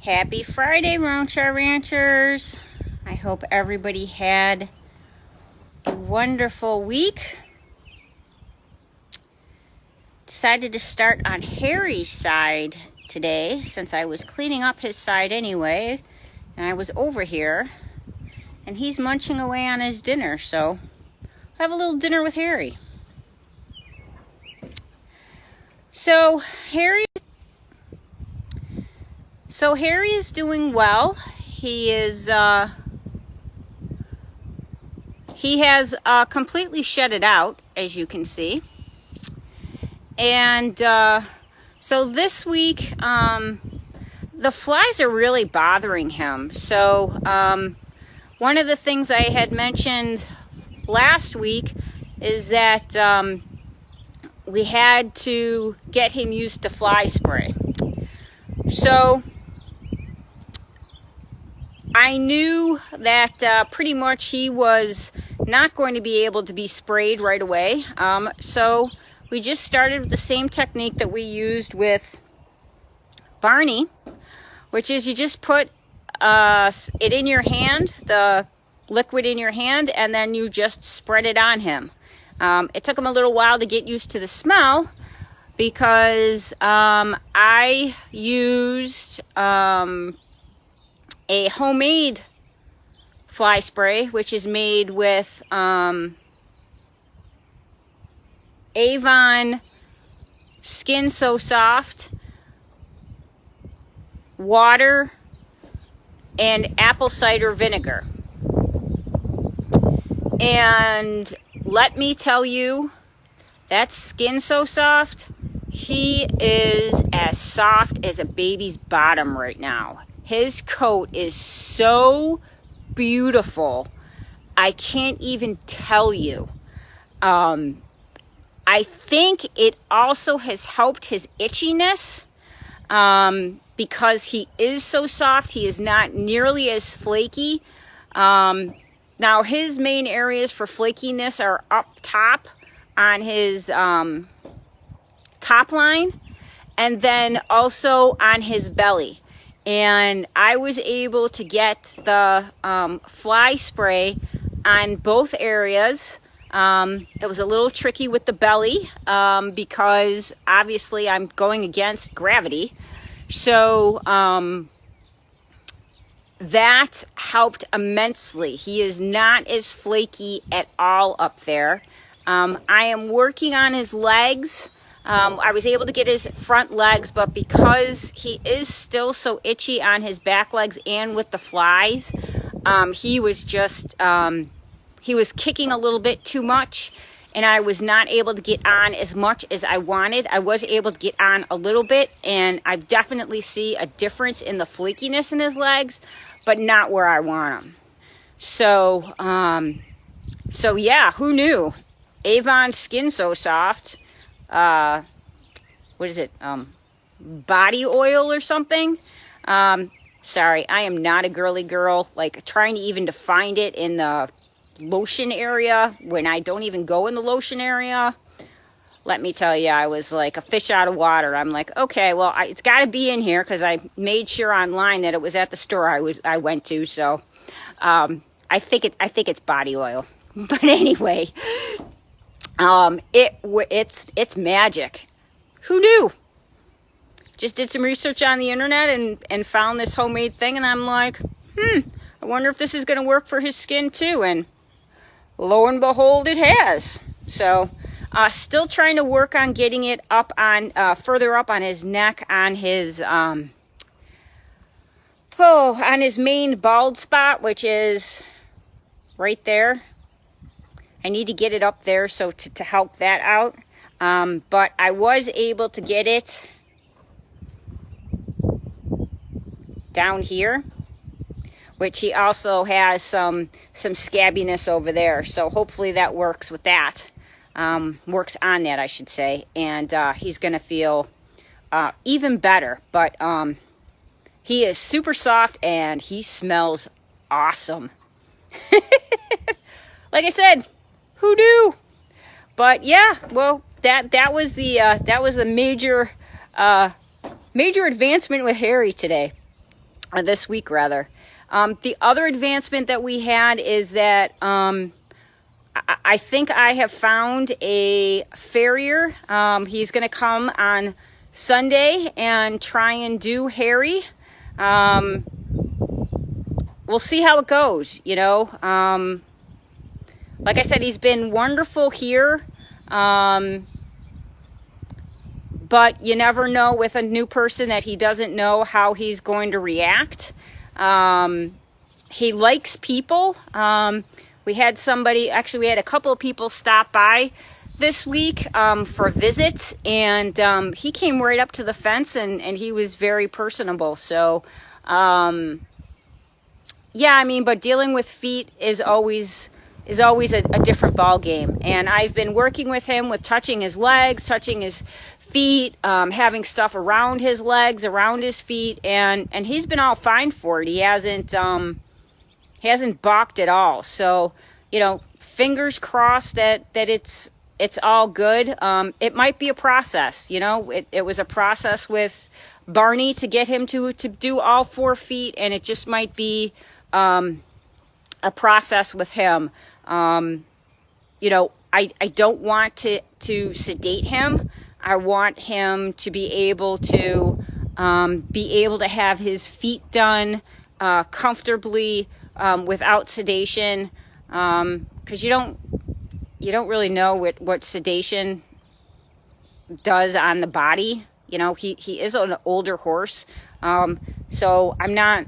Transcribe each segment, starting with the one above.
Happy Friday, Rancher Ranchers. I hope everybody had a wonderful week. Decided to start on Harry's side today since I was cleaning up his side anyway, and I was over here and he's munching away on his dinner, so I'll have a little dinner with Harry. So Harry is doing well. He has completely shed it out, as you can see. And so this week, the flies are really bothering him. So one of the things I had mentioned last week is that we had to get him used to fly spray. So I knew that pretty much he was not going to be able to be sprayed right away. So we just started with the same technique that we used with Barney, which is you just put it in your hand, the liquid in your hand, and then you just spread it on him. It took him a little while to get used to the smell because I used a homemade fly spray, which is made with Avon Skin So Soft, water, and apple cider vinegar. And let me tell you, that Skin So Soft, he is as soft as a baby's bottom right now. His coat is so beautiful. I can't even tell you. I think it also has helped his itchiness because he is so soft. He is not nearly as flaky. Now, his main areas for flakiness are up top on his top line and then also on his belly. And I was able to get the fly spray on both areas. It was a little tricky with the belly because obviously I'm going against gravity. So that helped immensely. He is not as flaky at all up there. I am working on his legs. I was able to get his front legs, but because he is still so itchy on his back legs and with the flies, he was just, he was kicking a little bit too much, and I was not able to get on as much as I wanted. I was able to get on a little bit, and I definitely see a difference in the flakiness in his legs, but not where I want them. So, so yeah, who knew? Avon Skin So Soft. What is it? Body oil or something? Sorry, I am not a girly girl. Like trying to even to find it in the lotion area when I don't even go in the lotion area. Let me tell you, I was like a fish out of water. I'm like, okay, well, it's got to be in here because I made sure online that it was at the store I went to. So, I think it's body oil. But anyway, it's magic. Who knew? Just did some research on the internet and found this homemade thing, and I'm like, I wonder if this is going to work for his skin too. And lo and behold, it has. So, still trying to work on getting it up on, further up on his neck, on his, on his main bald spot, which is right there. I need to get it up there so to help that out. But I was able to get it down here, which he also has some scabbiness over there. So hopefully that works with that. Works on that, I should say. And he's going to feel even better. But he is super soft and he smells awesome. Like I said, who knew? But yeah, well, that was the major advancement with Harry today. or this week rather. The other advancement that we had is that I think I have found a farrier. He's going to come on Sunday and try and do Harry. We'll see how it goes, you know. Like I said, he's been wonderful here. But you never know with a new person that he doesn't know how he's going to react. He likes people. We had a couple of people stop by this week for visits, and he came right up to the fence, and he was very personable. So, yeah, I mean, but dealing with feet is always a different ball game. And I've been working with him with touching his legs, touching his feet, having stuff around his legs, around his feet, and he's been all fine for it. He hasn't balked at all. So, you know, fingers crossed that it's all good. It might be a process, you know. It was a process with Barney to get him to do all 4 feet, and it just might be a process with him. You know, I don't want to sedate him. I want him to be able to have his feet done comfortably without sedation, because you don't really know what sedation does on the body. You know, he is an older horse, so I'm not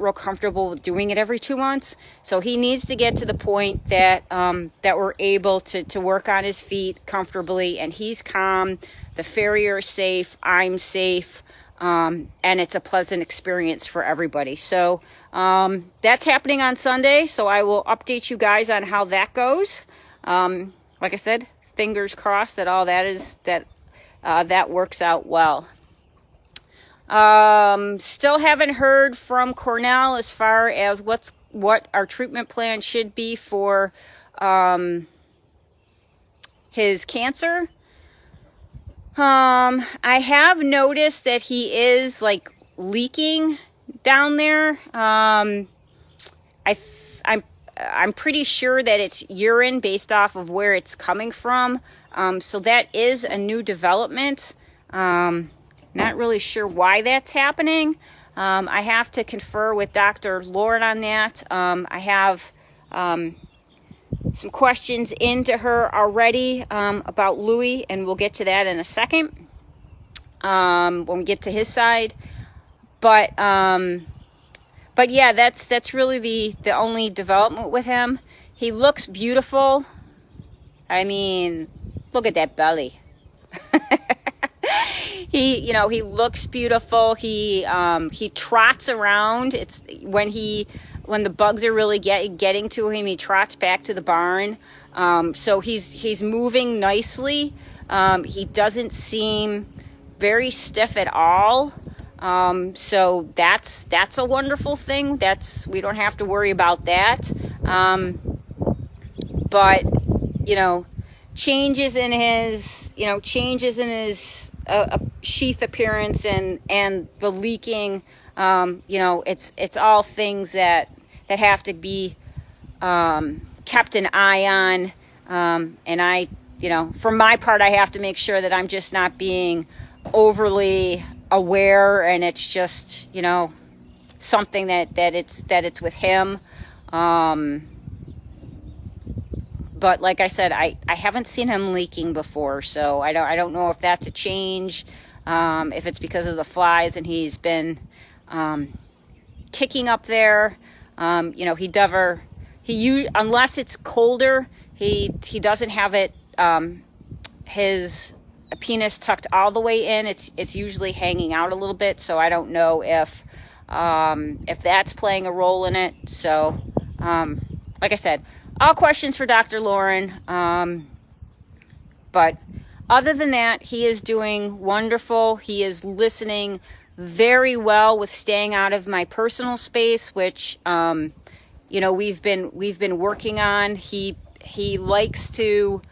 real comfortable with doing it every 2 months. So he needs to get to the point that we're able to work on his feet comfortably, and he's calm, the farrier is safe, I'm safe, and it's a pleasant experience for everybody. So that's happening on Sunday, so I will update you guys on how that goes. Like I said, fingers crossed that all that works out well. Still haven't heard from Cornell as far as what our treatment plan should be for his cancer. I have noticed that he is like leaking down there. I'm pretty sure that it's urine based off of where it's coming from. So that is a new development. Not really sure why that's happening. I have to confer with Dr. Lauren on that. I have some questions into her already about Louie, and we'll get to that in a second when we get to his side. But yeah, that's really the only development with him. He looks beautiful. I mean, look at that belly. He looks beautiful. He trots around. It's when the bugs are really getting to him, he trots back to the barn. So he's moving nicely. He doesn't seem very stiff at all. So that's a wonderful thing. We don't have to worry about that. But changes in his sheath appearance and the leaking, it's all things that have to be kept an eye on. And I, for my part, I have to make sure that I'm just not being overly aware, and it's just, something that it's with him. But like I said, I haven't seen him leaking before, so I don't know if that's a change, if it's because of the flies and he's been kicking up there. Unless it's colder, he doesn't have it his penis tucked all the way in. It's usually hanging out a little bit, so I don't know if that's playing a role in it. So like I said, all questions for Dr. Lauren. But other than that, he is doing wonderful. He is listening very well with staying out of my personal space, which we've been working on. He likes to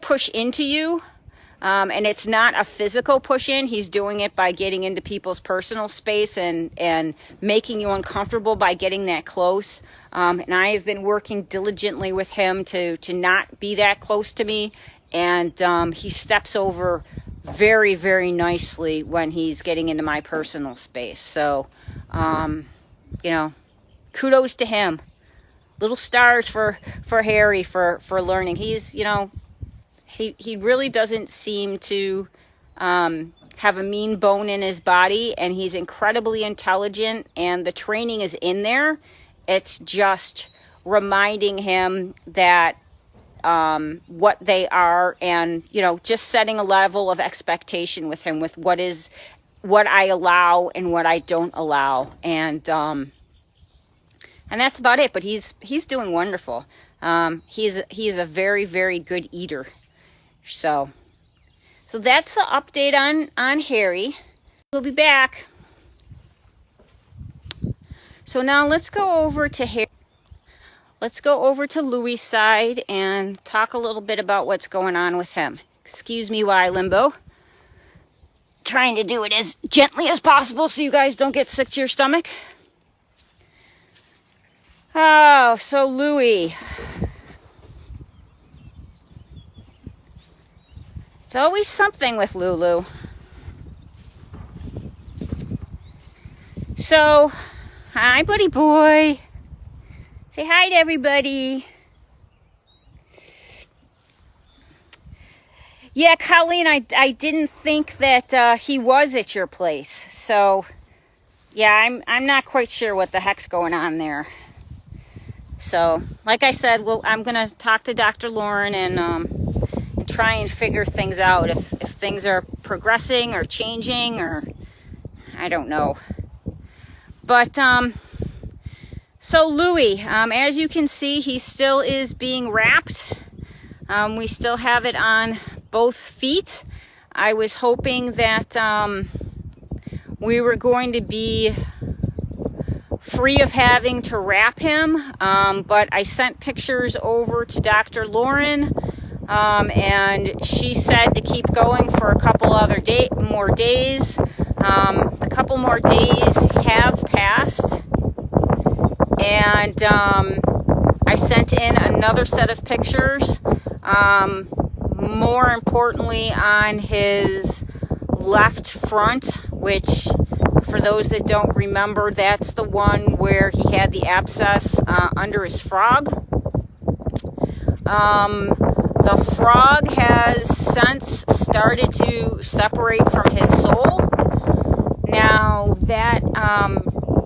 push into you. And it's not a physical push in. He's doing it by getting into people's personal space and making you uncomfortable by getting that close. And I have been working diligently with him to not be that close to me. And he steps over very, very nicely when he's getting into my personal space. So, you know, kudos to him. Little stars for Harry for learning. He's, you know, he really doesn't seem to have a mean bone in his body, and he's incredibly intelligent, and the training is in there. It's just reminding him that what they are, and, you know, just setting a level of expectation with him with what I allow and what I don't allow. And that's about it. But he's doing wonderful. He's a very, very good eater. So that's the update on Harry. We'll be back. So now let's go over to Harry. Let's go over to Louie's side and talk a little bit about what's going on with him. Excuse me while I limbo. Trying to do it as gently as possible so you guys don't get sick to your stomach. Oh, so Louie. It's always something with Lulu. So, hi, buddy boy. Say hi to everybody. Yeah, Colleen, I didn't think that he was at your place. So, yeah, I'm not quite sure what the heck's going on there. So, like I said, well, I'm gonna talk to Dr. Lauren and try and figure things out. If things are progressing or changing, or I don't know. But so Louie, as you can see, he still is being wrapped. We still have it on both feet. I was hoping that we were going to be free of having to wrap him, but I sent pictures over to Dr. Lauren, and she said to keep going for a couple other more days. A couple more days have passed, and I sent in another set of pictures, more importantly on his left front, which, for those that don't remember, that's the one where he had the abscess under his frog. The frog has since started to separate from his sole. Now, that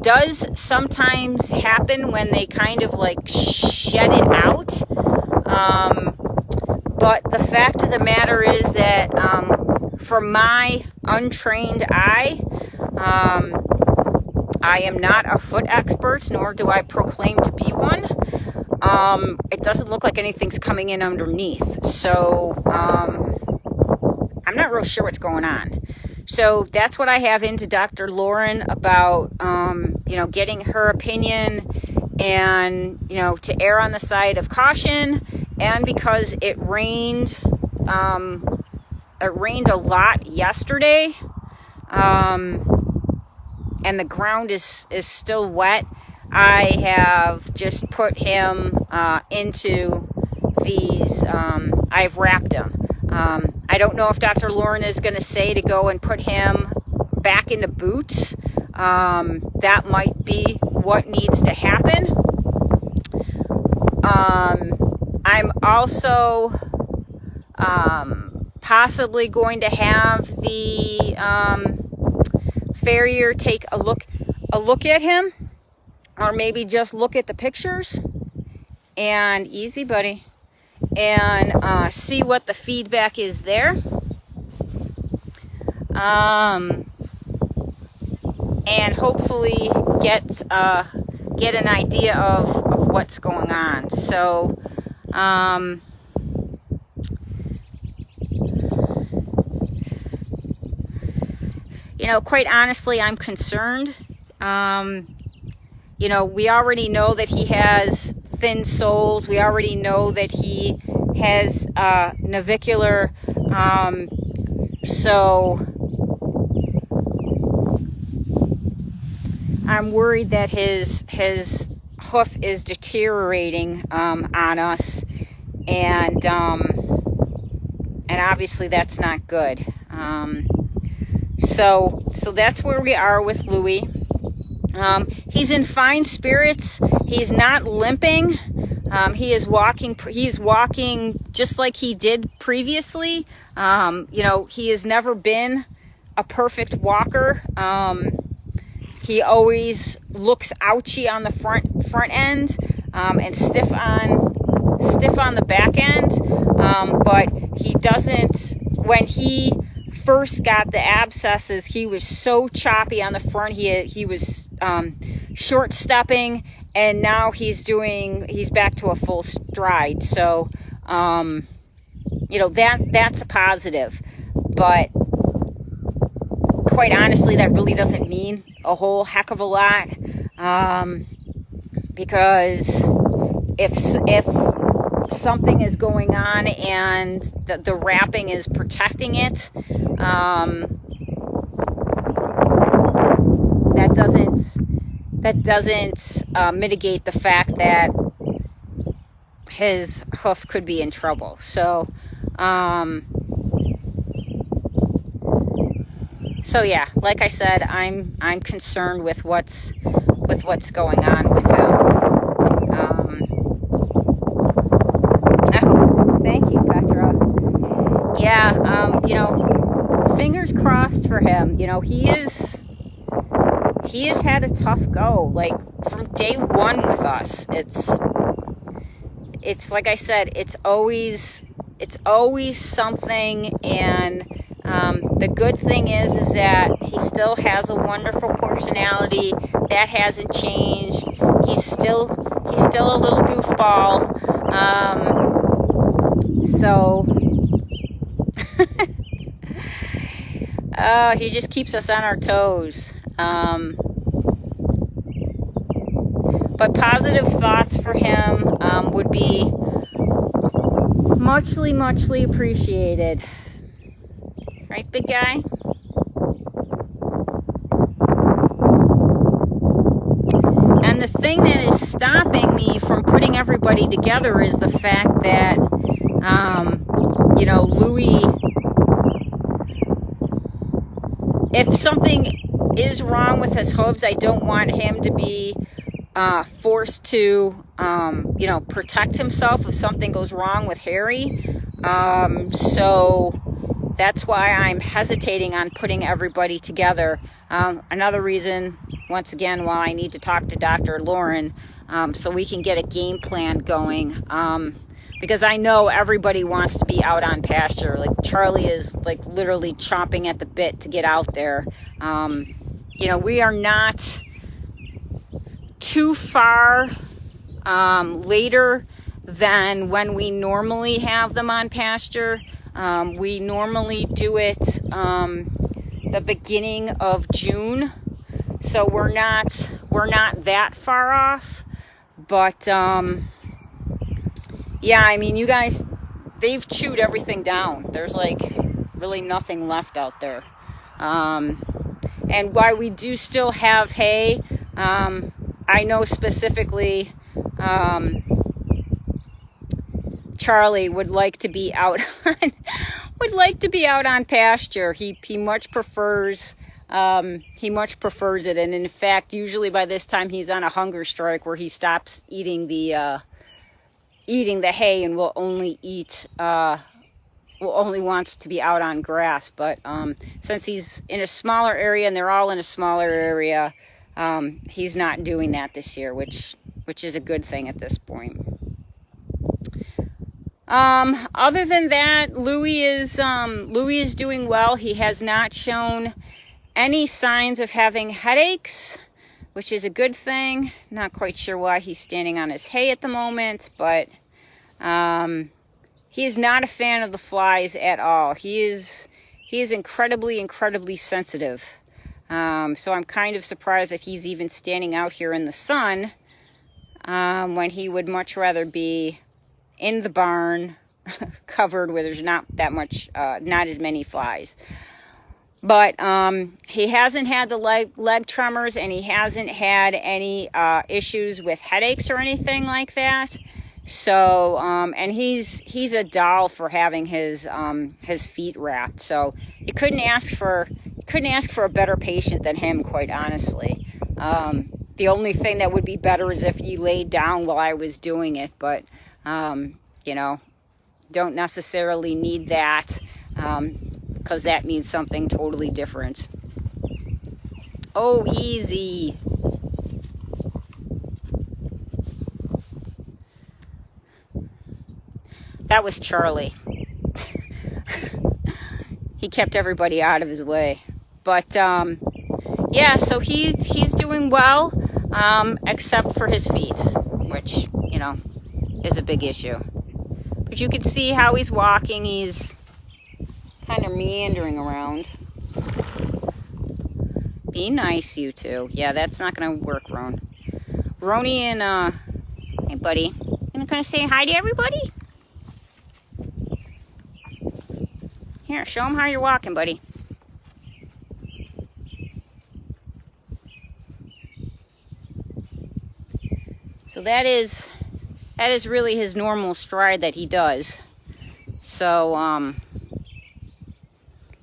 does sometimes happen when they kind of like shed it out. But the fact of the matter is that for my untrained eye, I am not a foot expert, nor do I proclaim to be one. It doesn't look like anything's coming in underneath. So I'm not real sure what's going on. So that's what I have into Dr. Lauren about, you know, getting her opinion and, you know, to err on the side of caution. And because it rained a lot yesterday, and the ground is still wet, I have just put him into these, I've wrapped him. I don't know if Dr. Lauren is going to say to go and put him back into boots. That might be what needs to happen. I'm also possibly going to have the farrier take a look at him, or maybe just look at the pictures, and easy buddy, and see what the feedback is there, and hopefully get an idea of what's going on. So you know, quite honestly, I'm concerned. You know, we already know that he has thin soles. We already know that he has navicular So I'm worried that his hoof is deteriorating on us, and obviously that's not good. So that's where we are with Louie. He's in fine spirits. He's not limping. He's walking just like he did previously. You know, he has never been a perfect walker. He always looks ouchy on the front end, and stiff on the back end. But he doesn't. When he first got the abscesses, he was so choppy on the front. He was short stepping, and now he's back to a full stride. So you know, that's a positive. But quite honestly, that really doesn't mean a whole heck of a lot, because if something is going on and the wrapping is protecting it, that doesn't mitigate the fact that his hoof could be in trouble. So yeah, like I said, I'm concerned with what's going on with him. Oh, thank you, Petra. Yeah, you know, fingers crossed for him. You know, he has had a tough go, like from day one with us. It's like I said, it's always something. And the good thing is that he still has a wonderful personality. That hasn't changed. He's still a little goofball. So he just keeps us on our toes. But positive thoughts for him would be muchly appreciated. Right, big guy? And the thing that is stopping me from putting everybody together is the fact that, you know, Louie, if something is wrong with his hooves, I don't want him to be forced to, you know, protect himself if something goes wrong with Harry. So that's why I'm hesitating on putting everybody together. Another reason, once again, why I need to talk to Dr. Lauren, so we can get a game plan going. Because I know everybody wants to be out on pasture. Like Charlie is like literally chomping at the bit to get out there. You know, we are not too far later than when we normally have them on pasture. We normally do it the beginning of June, so we're not that far off. But yeah, I mean, you guys, they've chewed everything down. There's like really nothing left out there. And while we do still have hay, I know specifically Charlie would like to be out on pasture. He much prefers it, and in fact, usually by this time he's on a hunger strike where he stops eating the hay and will only wants to be out on grass. But since he's in a smaller area and they're all in a smaller area, he's not doing that this year, which is a good thing at this point. Other than that, Louie is doing well. He has not shown any signs of having headaches, which is a good thing. Not quite sure why he's standing on his hay at the moment, but he is not a fan of the flies at all. He is incredibly sensitive. So I'm kind of surprised that he's even standing out here in the sun when he would much rather be in the barn covered where there's not that much, not as many flies. But he hasn't had the leg tremors, and he hasn't had any issues with headaches or anything like that. So, and he's a doll for having his feet wrapped. So you couldn't ask for a better patient than him, quite honestly. The only thing that would be better is if he laid down while I was doing it, but you know, don't necessarily need that, because that means something totally different. Oh, easy. That was Charlie. He kept everybody out of his way. But yeah, so he's doing well, except for his feet, which, you know, is a big issue. But you can see how he's walking. He's kind of meandering around. Be nice, you two. Yeah, that's not going to work, Ron. Roni and, hey, buddy. You gonna say hi to everybody? Here, show them how you're walking, buddy. So that is really his normal stride that he does. So,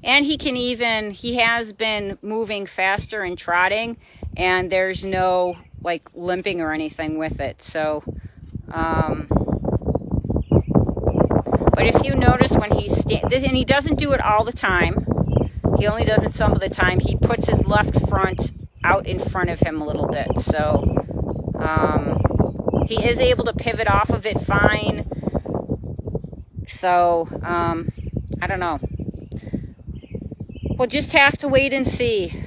and he has been moving faster and trotting, and there's no, like, limping or anything with it. So, but if you notice when and he doesn't do it all the time, he only does it some of the time, he puts his left front out in front of him a little bit. So, he is able to pivot off of it fine. So, I don't know. We'll just have to wait and see.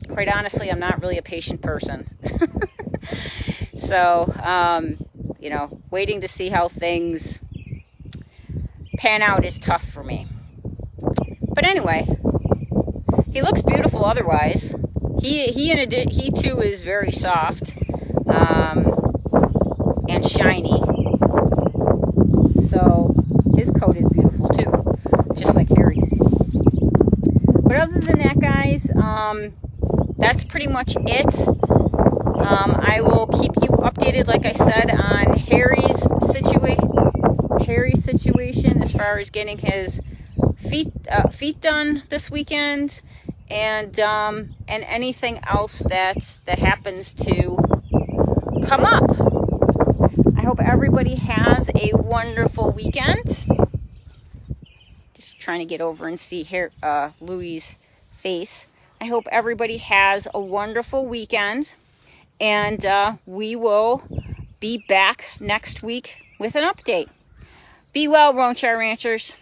Quite honestly, I'm not really a patient person. So, you know, waiting to see how things pan out is tough for me. But anyway, he looks beautiful otherwise. He too is very soft, and shiny. So his coat is beautiful too, just like Harry. But other than that, guys, that's pretty much it. I will keep you updated, like I said, on Harry's situation as far as getting his feet done this weekend, and anything else that happens to come up. I hope everybody has a wonderful weekend. Just trying to get over and see Louie's face. I hope everybody has a wonderful weekend, and we will be back next week with an update. Be well, Roanchar Ranchers.